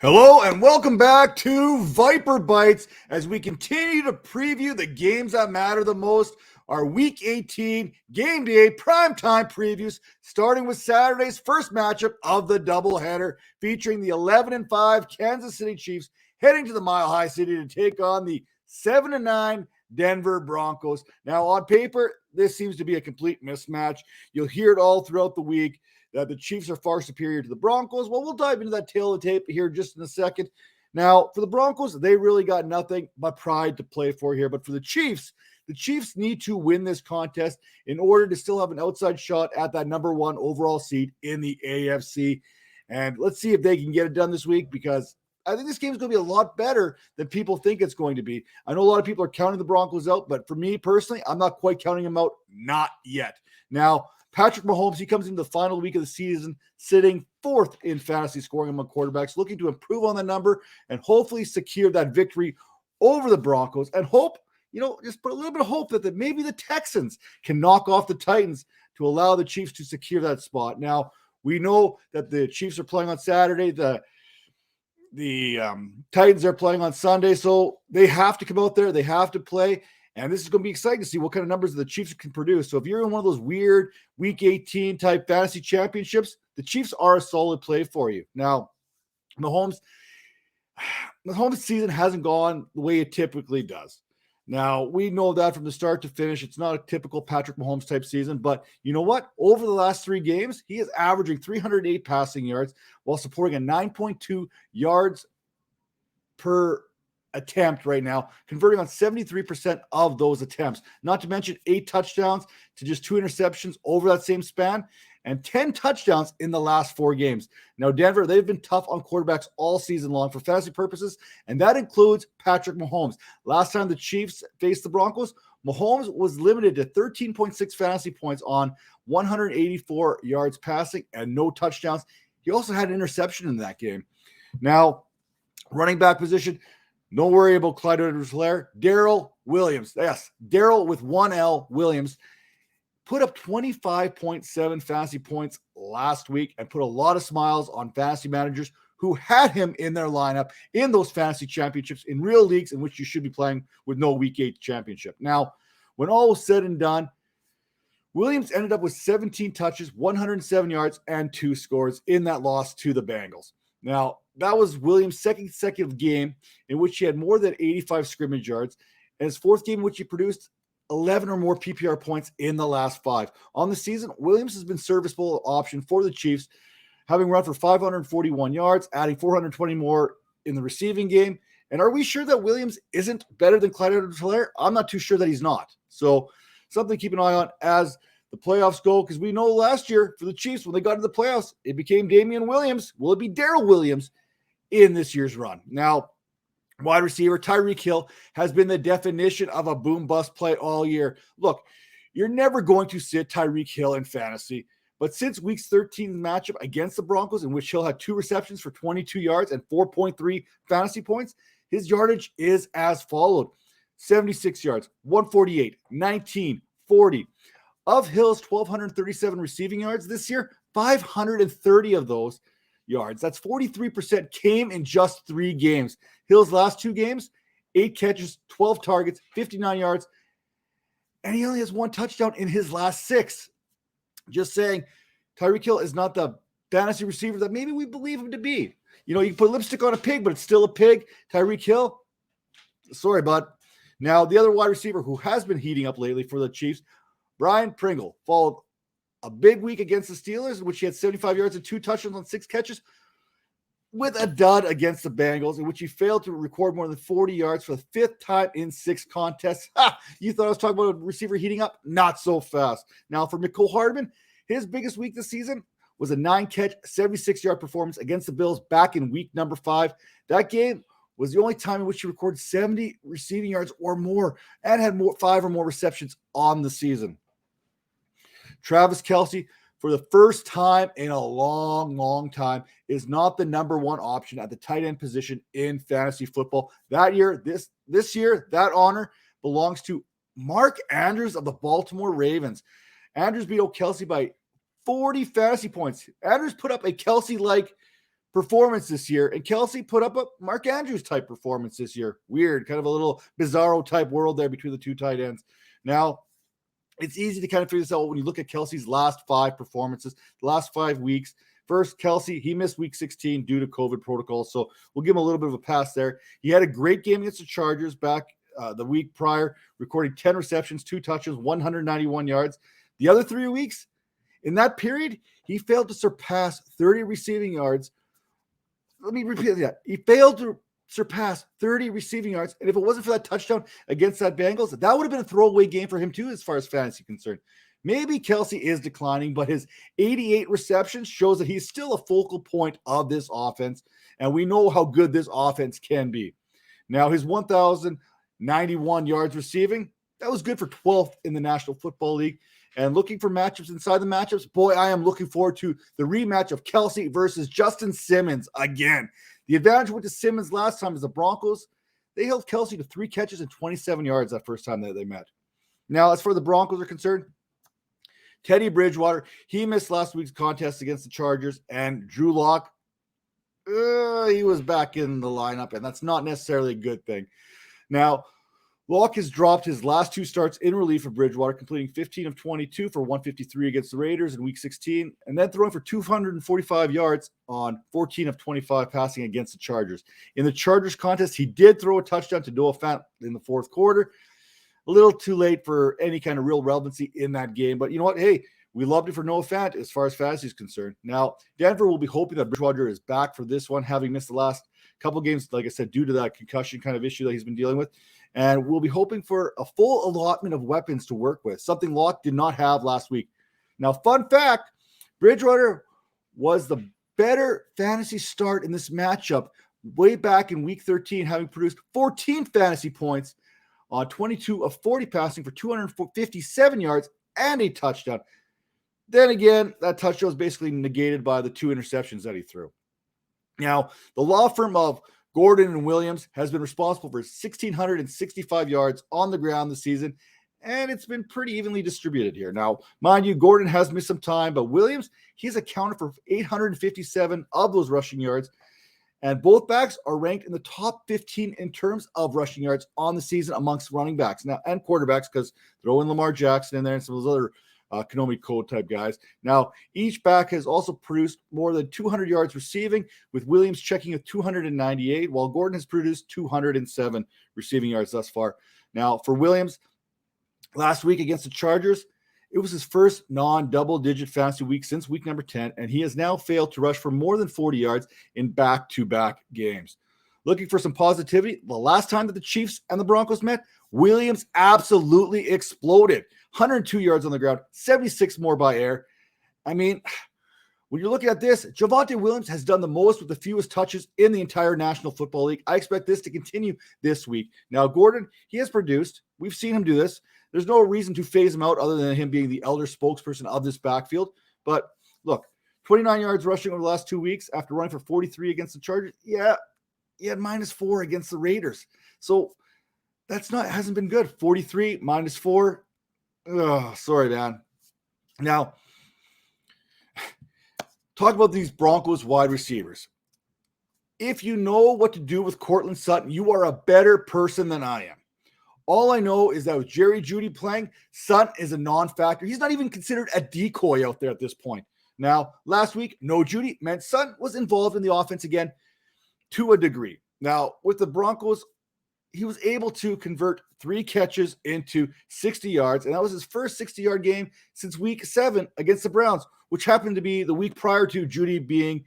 Hello and welcome back to Viper Bites as we continue to preview the games that matter the most. Our Week 18 Game Day primetime previews, starting with Saturday's first matchup of the doubleheader, featuring the 11-5 Kansas City Chiefs heading to the Mile High City to take on the 7-9 Denver Broncos. Now, on paper, this seems to be a complete mismatch. You'll hear it all throughout the week that the Chiefs are far superior to the Broncos. Well, we'll dive into that tail of the tape here just in a second. Now, for the Broncos, they really got nothing but pride to play for here. But for the Chiefs need to win this contest in order to still have an outside shot at that number one overall seed in the AFC. And let's see if they can get it done this week, because I think this game is going to be a lot better than people think it's going to be. I know a lot of people are counting the Broncos out, but for me personally, I'm not quite counting them out. Not yet. Now, Patrick Mahomes, he comes into the final week of the season sitting fourth in fantasy scoring among quarterbacks, looking to improve on the number and hopefully secure that victory over the Broncos, and hope, just put a little bit of hope that maybe the Texans can knock off the Titans to allow the Chiefs to secure that spot. Now, we know that the Chiefs are playing on Saturday. The Titans are playing on Sunday, so they have to come out there. They have to play. And this is going to be exciting to see what kind of numbers the Chiefs can produce. So if you're in one of those weird Week 18 type fantasy championships, the Chiefs are a solid play for you. Now, Mahomes' season hasn't gone the way it typically does. Now, we know that from the start to finish, it's not a typical Patrick Mahomes type season. But you know what? Over the last 3 games, he is averaging 308 passing yards while supporting a 9.2 yards per attempt right now, converting on 73% of those attempts. Not to mention 8 touchdowns to just 2 interceptions over that same span, and 10 touchdowns in the last 4 games. Now, Denver, they've been tough on quarterbacks all season long for fantasy purposes, and that includes Patrick Mahomes. Last time the Chiefs faced the Broncos, Mahomes was limited to 13.6 fantasy points on 184 yards passing and no touchdowns. He also had an interception in that game. Now, running back position, don't worry about Clyde Edwards-Helaire. Daryl Williams. Yes, Daryl with 1L Williams put up 25.7 fantasy points last week and put a lot of smiles on fantasy managers who had him in their lineup in those fantasy championships in real leagues in which you should be playing with no Week 8 championship. Now, when all was said and done, Williams ended up with 17 touches, 107 yards, and 2 scores in that loss to the Bengals. Now, that was Williams' second consecutive game in which he had more than 85 scrimmage yards, and his 4th game in which he produced 11 or more PPR points in the last 5. On the season, Williams has been serviceable option for the Chiefs, having run for 541 yards, adding 420 more in the receiving game. And are we sure that Williams isn't better than Clyde Edwards-Helaire? I'm not too sure that he's not. So something to keep an eye on as the playoffs go, because we know last year for the Chiefs, when they got to the playoffs, it became Damian Williams. Will it be Daryl Williams in this year's run? Now, wide receiver Tyreek Hill has been the definition of a boom-bust play all year. Look, you're never going to sit Tyreek Hill in fantasy, but since Week 13 matchup against the Broncos, in which Hill had 2 receptions for 22 yards and 4.3 fantasy points, his yardage is as followed: 76 yards, 148, 19, 40. Of Hill's 1,237 receiving yards this year, 530 of those yards, that's 43%, came in just 3 games. Hill's last 2 games, 8 catches, 12 targets, 59 yards, and he only has 1 touchdown in his last 6. Just saying, Tyreek Hill is not the fantasy receiver that maybe we believe him to be. You can put lipstick on a pig, but it's still a pig. Tyreek Hill, sorry, bud. Now, the other wide receiver who has been heating up lately for the Chiefs, Pringle, followed a big week against the Steelers, in which he had 75 yards and 2 touchdowns on 6 catches, with a dud against the Bengals, in which he failed to record more than 40 yards for the 5th time in 6 contests. You thought I was talking about a receiver heating up? Not so fast. Now, for Nicole Hardman, his biggest week this season was a 9-catch, 76-yard performance against the Bills back in week number 5. That game was the only time in which he recorded 70 receiving yards or more and had 5 or more receptions on the season. Travis Kelsey, for the first time in a long, long time, is not the number 1 option at the tight end position in fantasy football. That year, this year, that honor belongs to Mark Andrews of the Baltimore Ravens. Andrews beat Kelsey by 40 fantasy points. Andrews put up a Kelsey-like performance this year, and Kelsey put up a Mark Andrews type performance this year. Weird, kind of a little bizarro type world there between the two tight ends. Now, it's easy to kind of figure this out when you look at Kelsey's last 5 performances, the last 5 weeks. First, Kelsey, he missed week 16 due to COVID protocol, so we'll give him a little bit of a pass there. He had a great game against the Chargers back the week prior, recording 10 receptions, 2 touches, 191 yards. The other 3 weeks, in that period, he failed to surpass 30 receiving yards. Let me repeat that. He failed to surpass 30 receiving yards, and if it wasn't for that touchdown against that Bengals, that would have been a throwaway game for him too, as far as fantasy concerned. Maybe Kelsey is declining, but his 88 receptions shows that he's still a focal point of this offense, and we know how good this offense can be. Now, his 1,091 yards receiving, that was good for 12th in the National Football League. And looking for matchups inside the matchups, boy, I am looking forward to the rematch of Kelsey versus Justin Simmons again. The advantage went to Simmons last time is the Broncos. They held Kelsey to 3 catches and 27 yards that first time that they met. Now, as far as the Broncos are concerned, Teddy Bridgewater, he missed last week's contest against the Chargers, and Drew Lock, he was back in the lineup, and that's not necessarily a good thing. Now, Locke has dropped his last 2 starts in relief of Bridgewater, completing 15 of 22 for 153 against the Raiders in week 16, and then throwing for 245 yards on 14 of 25 passing against the Chargers. In the Chargers contest, he did throw a touchdown to Noah Fant in the 4th quarter. A little too late for any kind of real relevancy in that game, but you know what? Hey, we loved it for Noah Fant as far as fantasy is concerned. Now, Denver will be hoping that Bridgewater is back for this one, having missed the last couple games, like I said, due to that concussion kind of issue that he's been dealing with. And we'll be hoping for a full allotment of weapons to work with, something Locke did not have last week. Now, fun fact, Bridgewater was the better fantasy start in this matchup way back in week 13, having produced 14 fantasy points on 22 of 40 passing for 257 yards and a touchdown. Then again, that touchdown was basically negated by the 2 interceptions that he threw. Now, the law firm of Gordon and Williams has been responsible for 1,665 yards on the ground this season, and it's been pretty evenly distributed here. Now, mind you, Gordon has missed some time, but Williams, he's accounted for 857 of those rushing yards, and both backs are ranked in the top 15 in terms of rushing yards on the season amongst running backs now and quarterbacks, because throw in Lamar Jackson in there and some of those other Konami code type guys. Now, each back has also produced more than 200 yards receiving, with Williams checking at 298, while Gordon has produced 207 receiving yards thus far. Now, for Williams, last week against the Chargers, it was his first non-double-digit fantasy week since week number 10, and he has now failed to rush for more than 40 yards in back-to-back games. Looking for some positivity, the last time that the Chiefs and the Broncos met, Williams absolutely exploded. 102 yards on the ground, 76 more by air. I mean, when you're looking at this, Javonte Williams has done the most with the fewest touches in the entire National Football League. I expect this to continue this week. Now, Gordon, he has produced. We've seen him do this. There's no reason to phase him out other than him being the elder spokesperson of this backfield. But look, 29 yards rushing over the last 2 weeks after running for 43 against the Chargers. Yeah, he had -4 against the Raiders. So hasn't been good. 43, -4. Oh, sorry, man. Now, talk about these Broncos wide receivers. If you know what to do with Courtland Sutton, you are a better person than I am. All I know is that with Jerry Jeudy playing, Sutton is a non-factor. He's not even considered a decoy out there at this point. Now, last week, no Jeudy meant Sutton was involved in the offense again to a degree. Now, with the Broncos, he was able to convert 3 catches into 60 yards, and that was his first 60-yard game since week 7 against the Browns, which happened to be the week prior to Jeudy being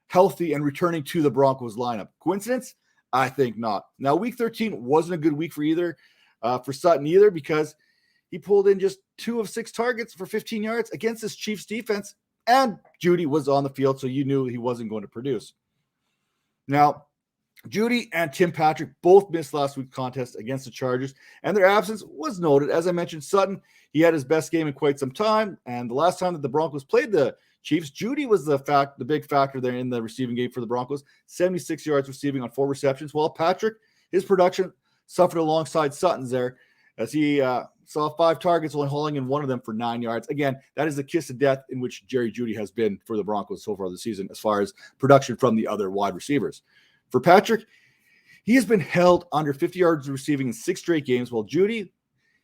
healthy and returning to the Broncos lineup. Coincidence? I think not. Now, week 13 wasn't a good week for Sutton either, because he pulled in just 2 of 6 targets for 15 yards against this Chiefs defense, and Jeudy was on the field, so you knew he wasn't going to produce. Now, Jeudy and Tim Patrick both missed last week's contest against the Chargers, and their absence was noted. As I mentioned, Sutton, he had his best game in quite some time, and the last time that the Broncos played the Chiefs, Jeudy was the big factor there in the receiving game for the Broncos, 76 yards receiving on 4 receptions, while Patrick, his production suffered alongside Sutton's there, as he saw 5 targets, only hauling in one of them for 9 yards. Again, that is the kiss of death in which Jerry Jeudy has been for the Broncos so far this season as far as production from the other wide receivers. For Patrick, he has been held under 50 yards receiving in 6 straight games, while Jeudy,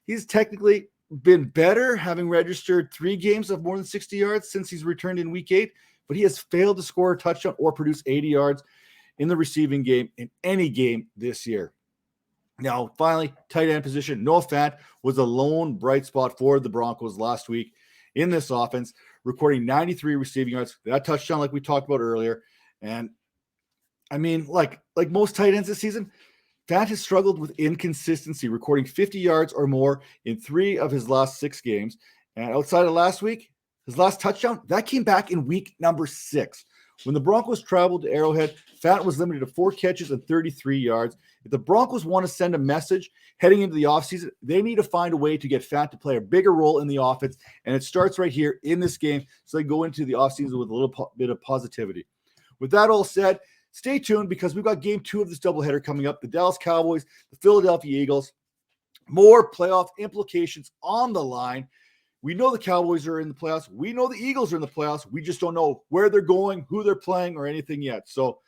he's technically been better, having registered 3 games of more than 60 yards since he's returned in week 8, but he has failed to score a touchdown or produce 80 yards in the receiving game in any game this year. Now, finally, tight end position. Noah Fant was a lone bright spot for the Broncos last week in this offense, recording 93 receiving yards. That touchdown, like we talked about earlier. And I mean, like most tight ends this season, Fant has struggled with inconsistency, recording 50 yards or more in 3 of his last 6 games. And outside of last week, his last touchdown, that came back in week number 6. When the Broncos traveled to Arrowhead, Fant was limited to 4 catches and 33 yards. If the Broncos want to send a message heading into the offseason, they need to find a way to get Fant to play a bigger role in the offense, and it starts right here in this game so they go into the offseason with a little bit of positivity. With that all said, stay tuned because we've got game 2 of this doubleheader coming up. The Dallas Cowboys, the Philadelphia Eagles. More playoff implications on the line. We know the Cowboys are in the playoffs. We know the Eagles are in the playoffs. We just don't know where they're going, who they're playing, or anything yet. So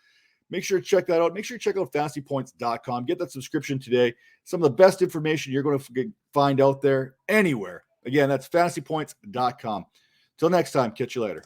make sure to check that out. Make sure to check out fantasypoints.com. Get that subscription today. Some of the best information you're going to find out there anywhere. Again, that's fantasypoints.com. Till next time, catch you later.